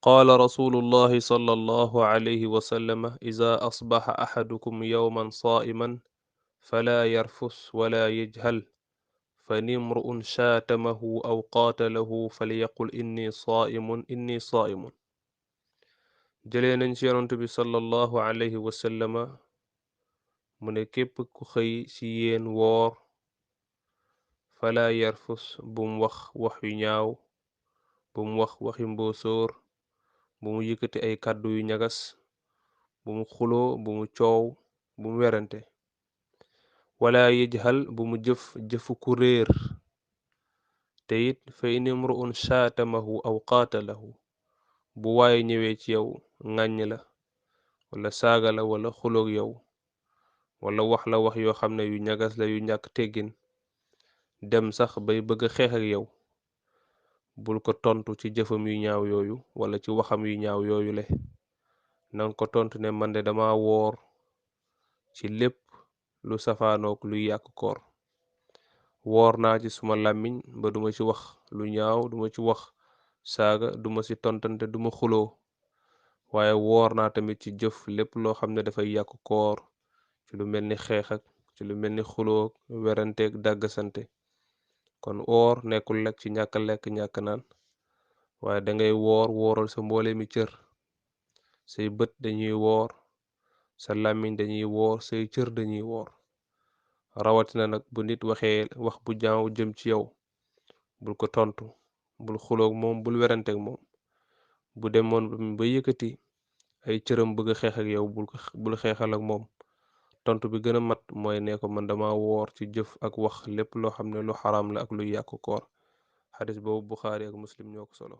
قال رسول الله صلى الله عليه وسلم إذا أصبح أحدكم يوما صائما فلا يرفث ولا يجهل فإن امرؤ شاتمه أو قاتله فليقل إني صائم إني صائم. jëlee nañ ci yonent bi sallallahu alayhi wa sallama mu ne képp ku xëy ci yéen woor fala yarfus bum wax wax yu ñaaw, bum wax waxi mbóosóor, bu mu yëkkati ay kàddu yu ñagas, bu mu xuloo, bu mu coow, bu mu werante. wala yajhal bu mu jëf jëfu ku réer. te it fa in imru'un shaatamahu aw qaatalahu bu waaye ñëwee ci yow ŋàññ la wala saaga la wala xuloog yow wala wax la wax yoo xam ne yu ñagas la yu ñàkk teggin, dem sax bay bëgg xeex ak yow, bul ko tontu ci jëfam yu ñaaw yooyu wala ci waxam yu ñaaw yooyu le. nanga ko tontu ne man de dama woor ci lépp lu safaanook luy yàq koor. woor naa ci suma làmmiñ ba duma ci wax lu ñaaw, duma ci wax saaga, duma ci tontante, duma xuloo. waaye woor naa tamit ci jëf lépp loo xam ne dafay yàq koor, ci lu mel ni xeex ak ci lu mel ni xuloo, weranteeg dàggasante. kon woor nekkul lekk ci ñàkk lekk ñàkk naan, waaye dangay wooral sa mboole mi cër. say bët dañuy woor, sa làmmiñ dañuy woor, say cër dañuy woor. rawatina nag bu nit waxee wax bu ñaaw jëm ci yow, bul ko tontu, bul xuloog moom, bul weranteeg moom. bu demoon ba yëkkati ay cëram bëgg xeex ak yow, bul xeexal ak moom. tontu bi gën a mat mooy ne ko man dama woor ci jëf ak wax lépp loo xam ne lu xaraam la ak luy yàq koor. xadis boobu Buxaari ak Muslim ñoo ko solo.